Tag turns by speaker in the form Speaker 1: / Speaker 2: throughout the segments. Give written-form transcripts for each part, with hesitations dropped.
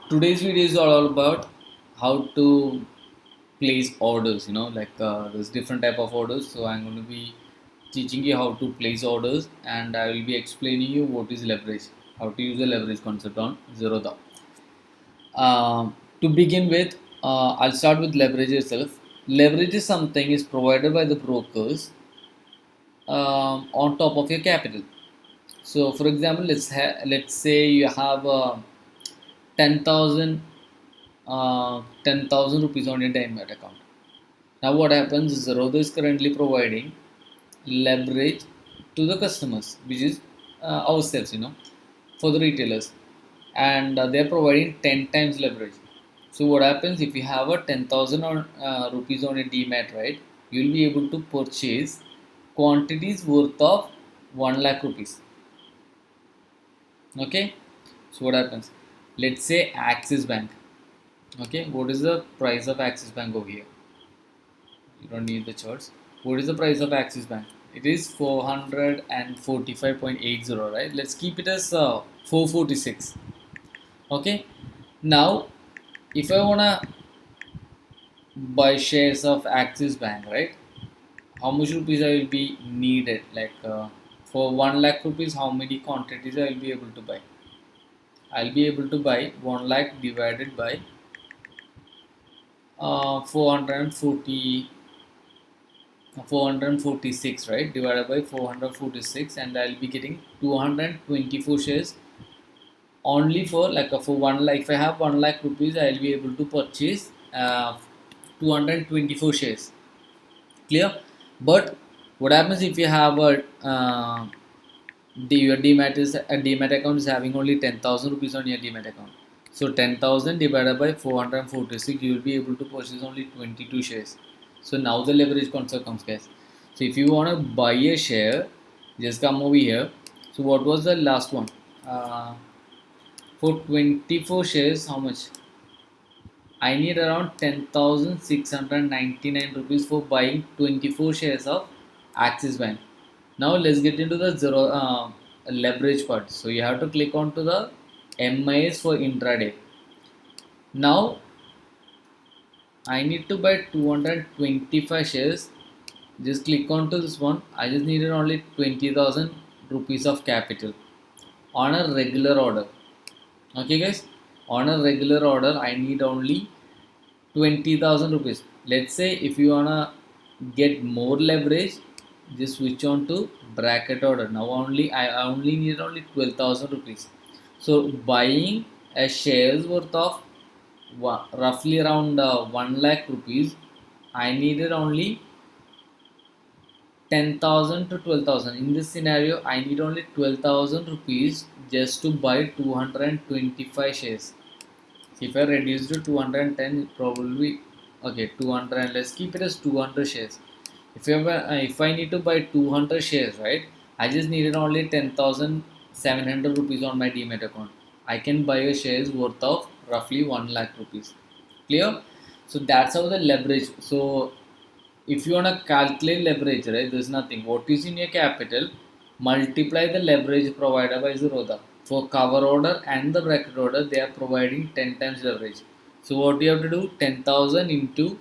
Speaker 1: Today's video is all about how to place orders. There's different type of orders. So I'm going to be teaching you how to place orders, and I will be explaining you what is leverage, how to use the leverage concept on Zerodha. To begin with, I'll start with leverage itself. Leverage is something is provided by the brokers on top of your capital. So, for example, let's say you have 10,000 10,000 rupees on your Diamond account. Now, what happens is Zerodha is currently providing leverage to the customers, which is ourselves, for the retailers, and they're providing 10 times leverage. So, what happens if you have a 10,000 rupees on a demat, right? You'll be able to purchase quantities worth of 1 lakh rupees. Okay, so what happens? Let's say Axis Bank. Okay, what is the price of Axis Bank over here? You don't need the charts. What is the price of Axis Bank? It is 445.80, right? Let's keep it as 446. Okay, now if I wanna buy shares of Axis Bank, right? How much rupees I will be needed? For 1 lakh rupees, how many quantities I will be able to buy? I'll be able to buy 1 lakh divided by 440 446, right, divided by 446, and I'll be getting 224 shares only for for 1 lakh. If I have 1 lakh rupees, I'll be able to purchase 224 shares. Clear? But what happens if you have your demat is a demat account is having only 10,000 rupees on your demat account? So 10,000 divided by 446, you will be able to purchase only 22 shares. So now the leverage concept comes, guys. So if you want to buy a share, just come over here. So what was the last one? For 24 shares, how much? I need around 10,699 rupees for buying 24 shares of Axis Bank. Now let's get into the zero leverage part. So you have to click on to the MIS for intraday. Now I need to buy 225 shares. Just click on to this one. I just needed only 20,000 rupees of capital on a regular order. Okay, guys, on a regular order, I need only 20,000 rupees. Let's say if you wanna get more leverage, just switch on to bracket order. Now I only need only 12,000 rupees. So buying a shares worth of roughly around 1 lakh rupees, I needed only 10,000 to 12,000. In this scenario, I need only 12,000 rupees just to buy 225 shares. If I reduce to 210, probably okay, 200. Let's keep it as 200 shares. If I need to buy 200 shares, right? I just needed only 10,700 rupees on my demat account. I can buy a shares worth of roughly 1 lakh rupees. Clear? So that's how the leverage. So if you want to calculate leverage, right, there's nothing. What is in your capital, multiply the leverage provided by Zerodha. For cover order and the bracket order, they are providing 10 times leverage. So what you have to do, 10,000 into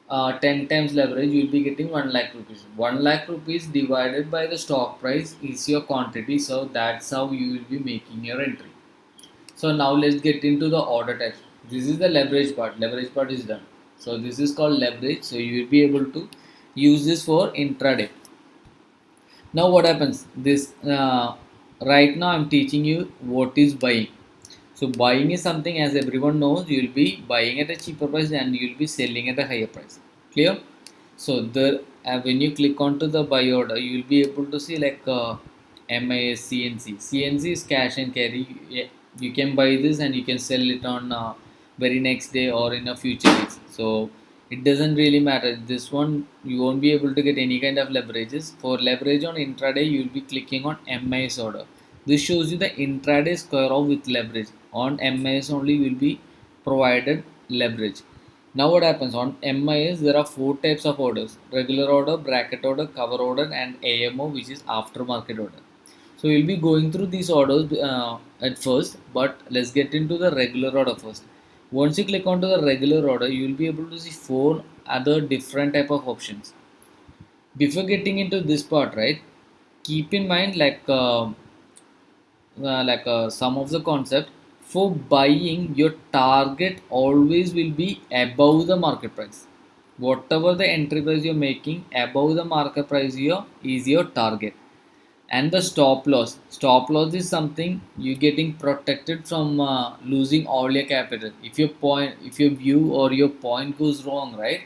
Speaker 1: 10 times leverage, you will be getting 1 lakh rupees. 1 lakh rupees divided by the stock price is your quantity. So that's how you will be making your entry. So now let's get into the order types. This is the leverage part. Leverage part is done. So this is called leverage. So you will be able to use this for intraday. Now what happens? This right now I'm teaching you what is buying. So buying is something, as everyone knows, you will be buying at a cheaper price and you will be selling at a higher price. Clear? So the when you click onto the buy order, you will be able to see MIS, CNC. CNC is cash and carry. Yeah, you can buy this and you can sell it on very next day or in a future days. So it doesn't really matter. This one you won't be able to get any kind of leverages. For leverage on intraday, you will be clicking on MIS order. This shows you the intraday square off with leverage. On MIS only you will be provided leverage. Now what happens on MIS, there are four types of orders: regular order, bracket order, cover order, and AMO, which is aftermarket order. So we'll be going through these orders at first, but let's get into the regular order first. Once you click onto the regular order, you will be able to see four other different type of options. Before getting into this part, right, keep in mind some of the concept. For buying, your target always will be above the market price. Whatever the entry price you're making, above the market price here is your target. And the stop loss is something you getting protected from losing all your capital. If your view or your point goes wrong, right,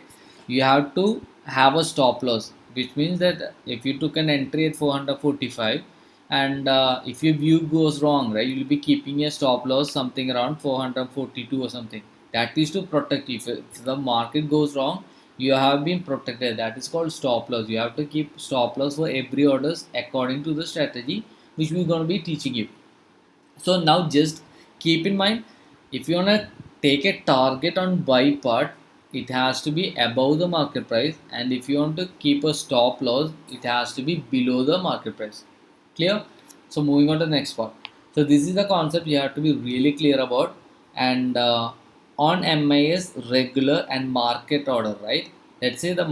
Speaker 1: you have to have a stop loss, which means that if you took an entry at 445, and if your view goes wrong, right, you'll be keeping a stop loss something around 442 or something. That is to protect you. If the market goes wrong, you have been protected. That is called stop loss. You have to keep stop loss for every orders according to the strategy which we're going to be teaching you. So now just keep in mind, if you want to take a target on buy part, it has to be above the market price, and if you want to keep a stop loss, it has to be below the market price. Clear? So moving on to the next part. So this is the concept you have to be really clear about. And on MIS regular and market order, right? Let's say the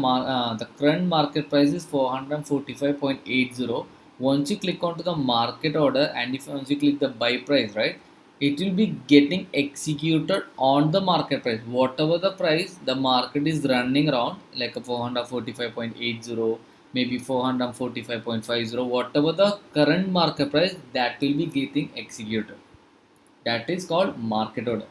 Speaker 1: current market price is 445.80. Once you click onto the market order, and if once you click the buy price, right, it will be getting executed on the market price. Whatever the price the market is running around, like a 445.80, maybe 445.50, whatever the current market price, that will be getting executed. That is called market order.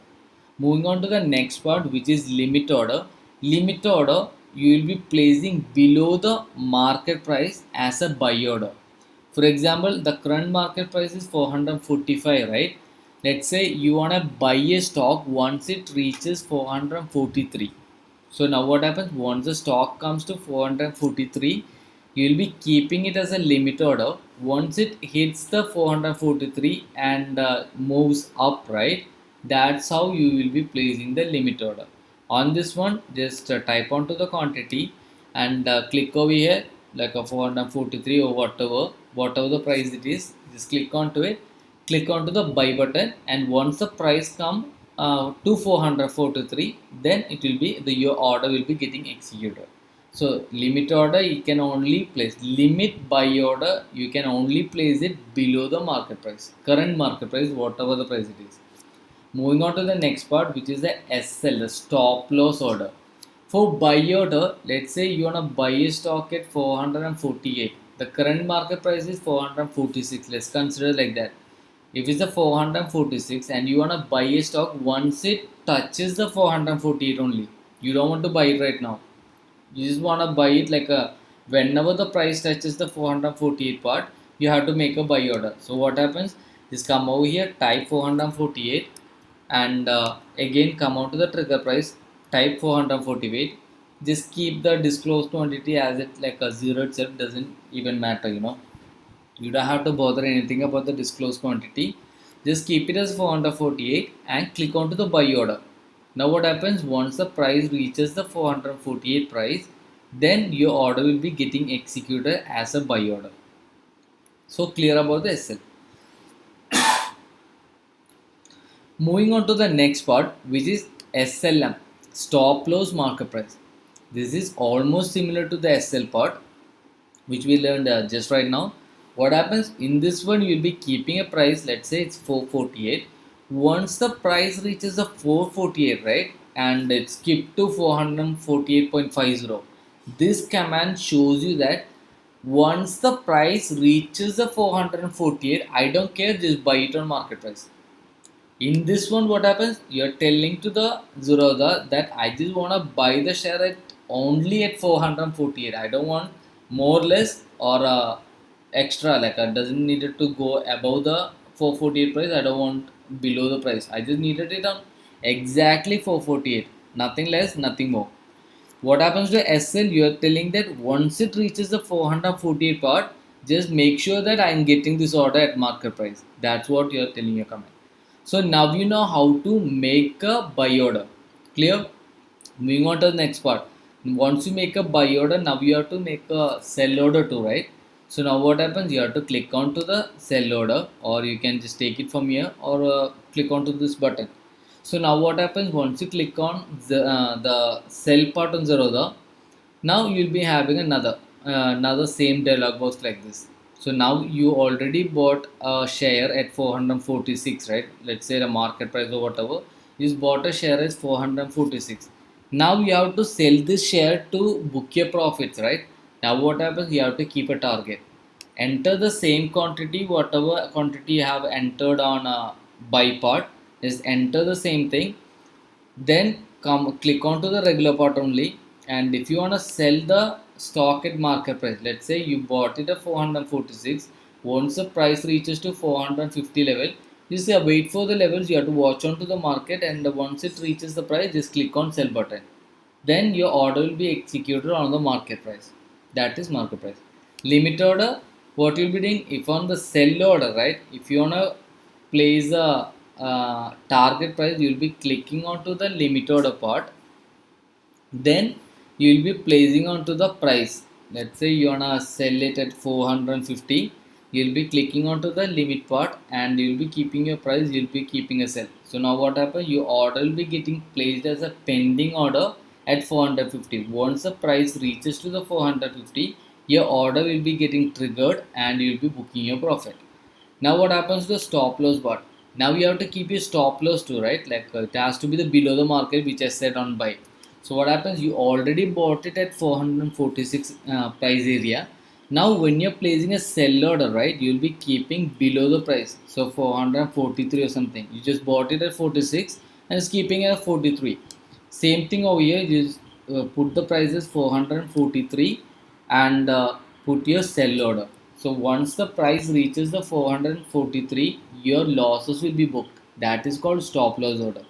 Speaker 1: Moving on to the next part, which is limit order. Limit order, you will be placing below the market price as a buy order. For example, the current market price is 445, right? Let's say you want to buy a stock once it reaches 443. So now what happens, once the stock comes to 443, you will be keeping it as a limit order. Once it hits the 443 and moves up, right, that's how you will be placing the limit order. On this one, just type onto the quantity and click over here, like a 443 or whatever the price it is. Just click onto it, click onto the buy button, and once the price come to 443, then it will be your order will be getting executed. So limit order you can only place, limit buy order you can only place it below the market price, current market price, whatever the price it is. Moving on to the next part, which is the SL, the stop loss order. For buy order, let's say you want to buy a stock at 448. The current market price is 446. Let's consider like that. If it's a 446 and you want to buy a stock once it touches the 448 only, you don't want to buy it right now. You just want to buy it like a whenever the price touches the 448 part, you have to make a buy order. So what happens? Just come over here, type 448, and again come out to the trigger price, type 448. Just keep the disclosed quantity as it like a zero itself, doesn't even matter, you don't have to bother anything about the disclosed quantity. Just keep it as 448 and click onto the buy order. Now what happens, once the price reaches the 448 price, then your order will be getting executed as a buy order. So clear about the SL. Moving on to the next part, which is SLM, stop loss market price. This is almost similar to the SL part, which we learned just right now. What happens in this one, you will be keeping a price, let's say it's 448. Once the price reaches the 448, right, and it's skipped to 448.50, this command shows you that once the price reaches the 448, I don't care, just buy it on market price. In this one, what happens? You're telling to the Zerodha that I just want to buy the share at only at 448. I don't want more, less, or extra. Like I doesn't need it to go above the 448 price. I don't want below the price. I just needed it on exactly 448. Nothing less, nothing more. What happens to SL? You are telling that once it reaches the 448 part, just make sure that I am getting this order at market price. That's what you are telling your comment. So now you know how to make a buy order. Clear? Moving on to the next part. Once you make a buy order, now you have to make a sell order too, right? So now what happens, you have to click onto the sell order, or you can just take it from here, or click onto this button. So now what happens, once you click on the sell part on Zerodha, now you'll be having another same dialog box like this. So now you already bought a share at 446, right? Let's say the market price or whatever, you just bought a share at 446. Now you have to sell this share to book your profits, right? Now what happens, you have to keep a target, enter the same quantity, whatever quantity you have entered on a buy part, just enter the same thing, then come click onto the regular part only. And if you want to sell the stock at market price, let's say you bought it at 446, once the price reaches to 450 level, you say wait for the levels, you have to watch on to the market, and once it reaches the price, just click on sell button, then your order will be executed on the market price. That is market price. Limit order, what you'll be doing, if on the sell order, right, if you want to place a target price, you'll be clicking onto the limit order part, then you will be placing onto the price. Let's say you wanna sell it at 450, you'll be clicking onto the limit part, and you'll be keeping your price, you'll be keeping a sell. So now what happens, your order will be getting placed as a pending order at 450. Once the price reaches to the 450, your order will be getting triggered, and you'll be booking your profit. Now what happens to the stop loss bar? Now you have to keep your stop loss too, right? Like it has to be the below the market, which I said on buy. So what happens? You already bought it at 446 price area. Now when you're placing a sell order, right, you'll be keeping below the price. So 443 or something. You just bought it at 46 and it's keeping it at 43. Same thing over here. You just put the prices 443 and put your sell order. So once the price reaches the 443, your losses will be booked. That is called stop loss order.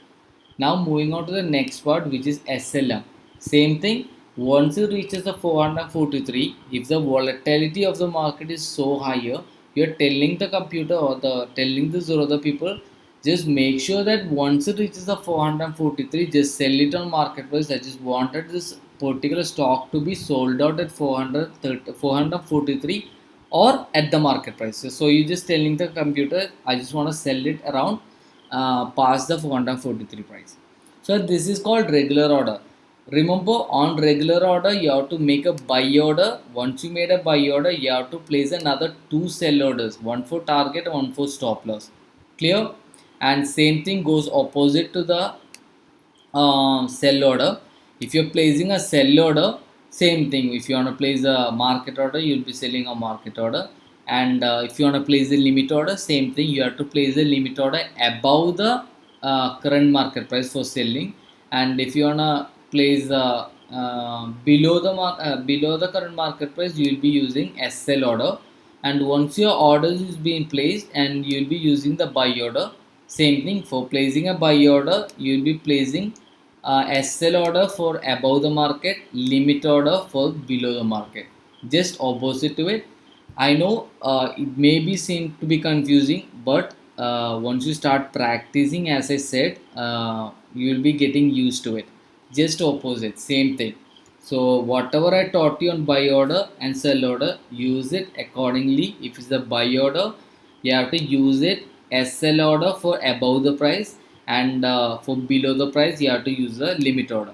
Speaker 1: Now moving on to the next part, which is SLM. Same thing. Once it reaches the 443, if the volatility of the market is so higher, you're telling the computer or the telling this or other people, just make sure that once it reaches the 443, just sell it on market price. I just wanted this particular stock to be sold out at 443 or at the market price. So you just telling the computer, I just want to sell it around past the 443 price. So this is called regular order. Remember, on regular order you have to make a buy order. Once you made a buy order, you have to place another two sell orders, one for target, one for stop loss. Clear? And same thing goes opposite to the sell order. If you're placing a sell order, same thing. If you want to place a market order, you'll be selling a market order. And if you want to place a limit order, same thing. You have to place a limit order above the current market price for selling. And if you want to place below the current market price, you will be using SL order. And once your order is being placed, and you'll be using the buy order. Same thing, for placing a buy order, you'll be placing SL order for above the market, limit order for below the market. Just opposite to it. I know it may be seem to be confusing, but once you start practicing, as I said, you will be getting used to it. Just opposite, same thing. So whatever I taught you on buy order and sell order, use it accordingly. If it's a buy order, you have to use it SL order for above the price, and for below the price you have to use a limit order.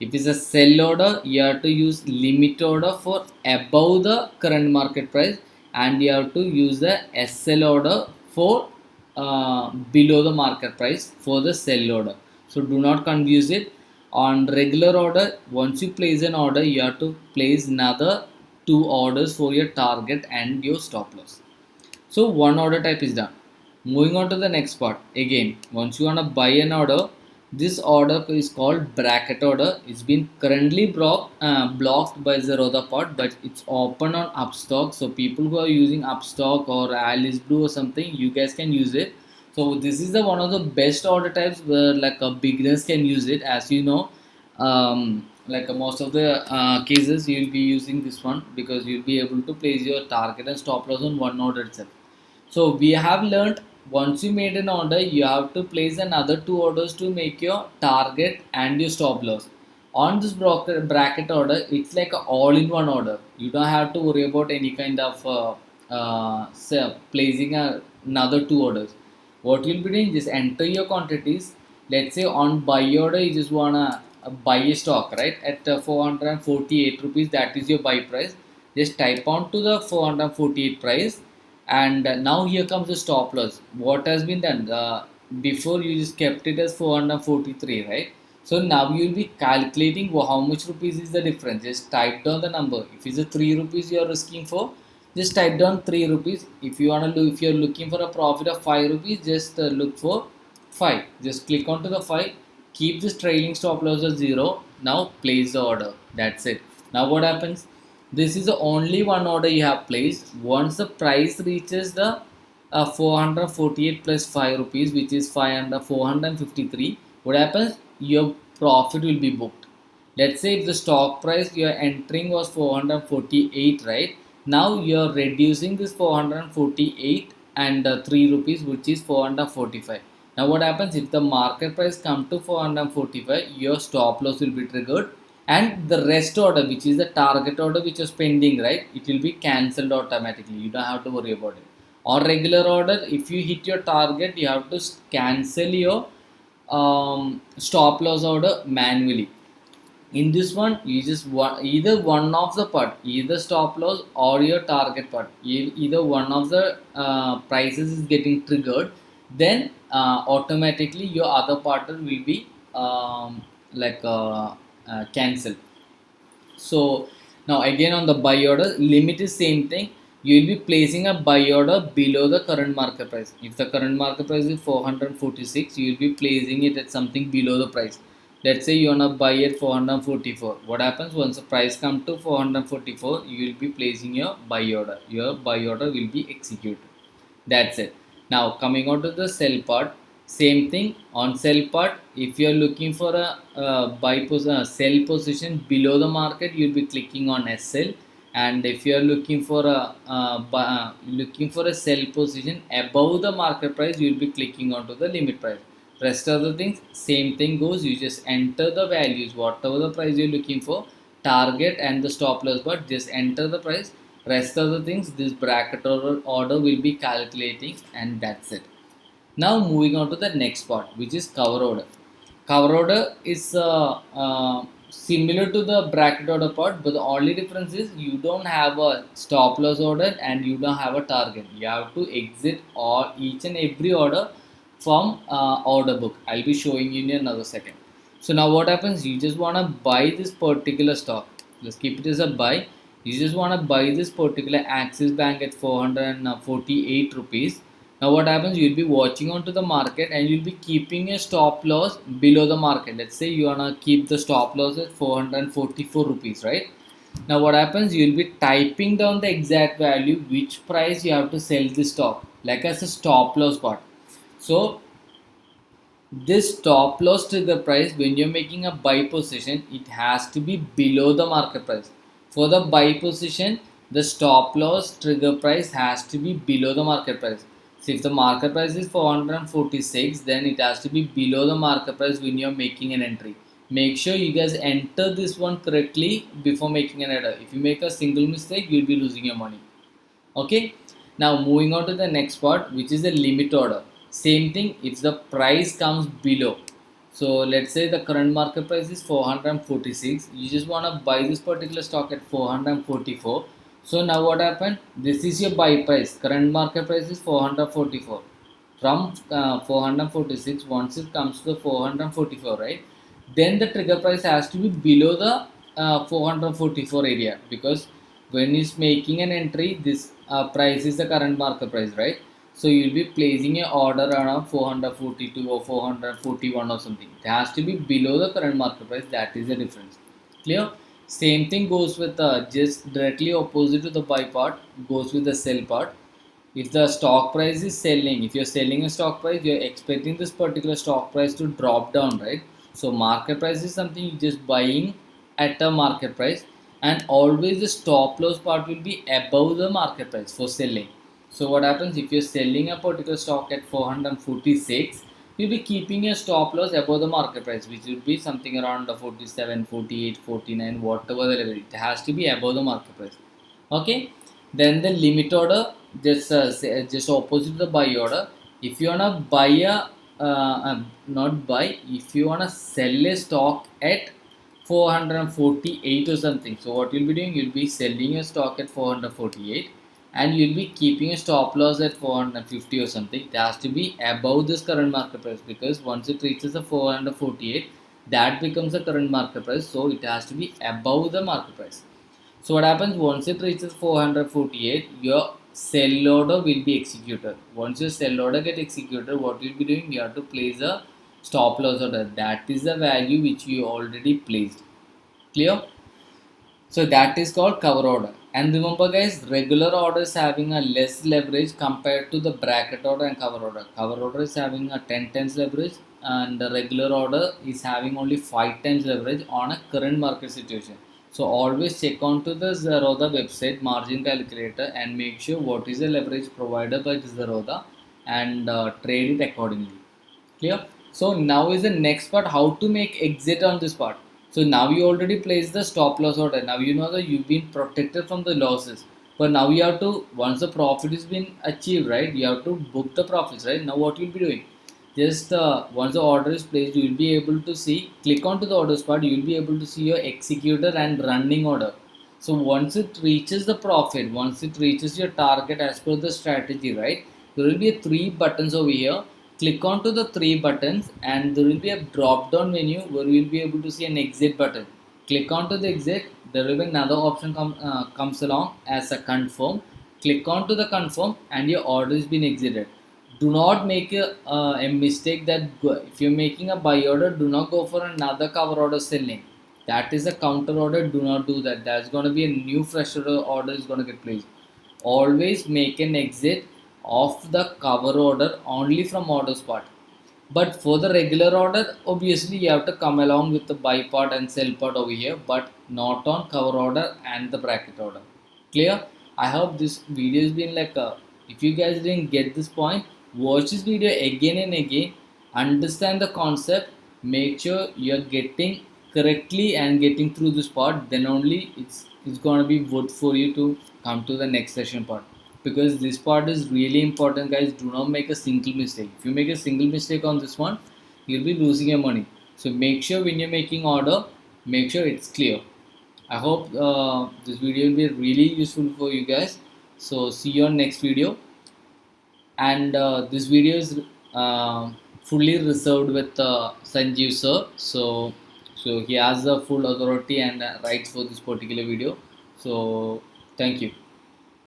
Speaker 1: If it's a sell order, you have to use limit order for above the current market price, and you have to use the SL order for below the market price for the sell order. So do not confuse it. On regular order, once you place an order, you have to place another two orders for your target and your stop loss. So one order type is done. Moving on to the next part. Again, once you want to buy an order, this order is called bracket order. It's been currently blocked by Zerodha part, but it's open on Upstock. So people who are using Upstock or Alice Blue or something, you guys can use it. So this is the one of the best order types where like a beginners can use it. As you know, like most of the cases, you'll be using this one because you'll be able to place your target and stop loss on one order itself. So we have learned, once you made an order, you have to place another two orders to make your target and your stop loss. On this bracket order, it's like a all-in-one order. You don't have to worry about any kind of placing another two orders. What you'll be doing, just enter your quantities. Let's say on buy order, you just wanna buy a stock, right, at 448 rupees. That is your buy price. Just type on to the 448 price, and now here comes the stop loss. What has been done, before you just kept it as 443, right? So now you will be calculating how much rupees is the difference. Just type down the number. If it's a 3 rupees you are risking for, just type down 3 rupees. If you wanna look, if you're looking for a profit of 5 rupees, just look for 5. Just click onto the 5. Keep this trailing stop loss at 0. Now place the order. That's it. Now what happens? This is the only one order you have placed. Once the price reaches the 448 plus 5 rupees, which is 453, what happens? Your profit will be booked. Let's say if the stock price you are entering was 448, right? Now you are reducing this 448 and 3 rupees, which is 445. Now what happens if the market price come to 445? Your stop loss will be triggered, and the rest order, which is the target order which is pending, right, it will be cancelled automatically. You don't have to worry about it. On regular order, if you hit your target, you have to cancel your stop loss order manually. In this one, you just want either one of the part, either stop loss or your target part, either one of the prices is getting triggered, then automatically your other partner will be cancelled. So now again on the buy order, limit is same thing. You will be placing a buy order below the current market price. If the current market price is 446, you will be placing it at something below the price. Let's say you wanna buy at 444. What happens once the price comes to 444? You will be placing your buy order. Your buy order will be executed. That's it. Now coming on to the sell part, same thing. On sell part, if you are looking for a sell position below the market, you'll be clicking on SL. And if you are looking for a sell position above the market price, you'll be clicking onto the limit price. Rest of the things, same thing goes. You just enter the values, whatever the price you're looking for, target and the stop loss, but just enter the price. Rest of the things, this bracket order will be calculating, and that's it. Now moving on to the next part, which is cover order. Cover order is similar to the bracket order part, but the only difference is you don't have a stop loss order and you don't have a target. You have to exit all each and every order from order book. I'll be showing you in another second. So now what happens? You just want to buy this particular stock. Let's keep it as a buy. You just want to buy this particular Axis Bank at 448 rupees. Now what happens? You'll be watching onto the market and you'll be keeping a stop loss below the market. Let's say you wanna keep the stop loss at 444 rupees, right? Now what happens? You'll be typing down the exact value, which price you have to sell the stock, like as a stop loss part. So this stop loss trigger price, when you're making a buy position, it has to be below the market price. For the buy position, the stop loss trigger price has to be below the market price. So if the market price is 446, then it has to be below the market price when you're making an entry. Make sure you guys enter this one correctly before making an order. If you make a single mistake, you'll be losing your money. Okay. Now moving on to the next part, which is the limit order. Same thing, if the price comes below. So let's say the current market price is 446. You just want to buy this particular stock at 444. So now what happened? This is your buy price. Current market price is 444. From 446, once it comes to the 444, right? Then the trigger price has to be below the 444 area, because when it's making an entry, this price is the current market price, right? So you'll be placing your order around 442 or 441 or something. It has to be below the current market price. That is the difference. Clear? Same thing goes with just directly opposite to the buy part, goes with the sell part. If the stock price is selling, if you're selling a stock price, you're expecting this particular stock price to drop down, right? So market price is something you're just buying at a market price, and always the stop loss part will be above the market price for selling. So what happens if you're selling a particular stock at 446? you'll be keeping a stop loss above the market price, which will be something around the 47, 48, 49, whatever the level. It has to be above the market price. Okay, then the limit order, just opposite the buy order. If you wanna buy a not buy, if you wanna sell a stock at 448 or something, so what you'll be doing, you'll be selling a stock at 448 and you'll be keeping a stop loss at 450 or something. It has to be above this current market price, because once it reaches the 448, that becomes the current market price, so it has to be above the market price. So what happens, once it reaches 448, your sell order will be executed. Once your sell order get executed, what you'll be doing, you have to place a stop loss order. That is the value which you already placed. Clear? So that is called cover order. And remember guys, regular order is having a less leverage compared to the bracket order and cover order. Cover order is having a 10 times leverage and the regular order is having only 5 times leverage on a current market situation. So always check onto the Zerodha website margin calculator and make sure what is the leverage provided by the Zerodha and trade it accordingly. Clear? So now is the next part, how to make exit on this part. So now you already placed the stop loss order. Now you know that you've been protected from the losses. But now you have to, once the profit has been achieved, right? You have to book the profits, right? Now what you'll be doing? Just once the order is placed, you will be able to see, click onto the orders part, you will be able to see your executor and running order. So once it reaches the profit, once it reaches your target as per the strategy, right? There will be a 3 buttons over here. Click onto the 3 buttons and there will be a drop down menu where you will be able to see an exit button. Click onto the exit. There will be another option comes along as a confirm. Click onto the confirm and your order has been exited. Do not make a mistake that if you're making a buy order, do not go for another cover order selling. That is a counter order. Do not do that. That's going to be a new fresh order is going to get placed. Always make an exit of the cover order only from order spot. But for the regular order, obviously you have to come along with the buy part and sell part over here, but not on cover order and the bracket order. Clear? I hope this video has been like if you guys didn't get this point, watch this video again and again, understand the concept, make sure you're getting correctly and getting through this part, then only it's gonna be good for you to come to the next session part, because this part is really important guys. Do not make a single mistake. If you make a single mistake on this one, you'll be losing your money. So make sure when you're making order, make sure it's clear. I hope this video will be really useful for you guys. So see you on next video. And this video is fully reserved with Sanjeev sir. So he has the full authority and rights for this particular video. So thank you.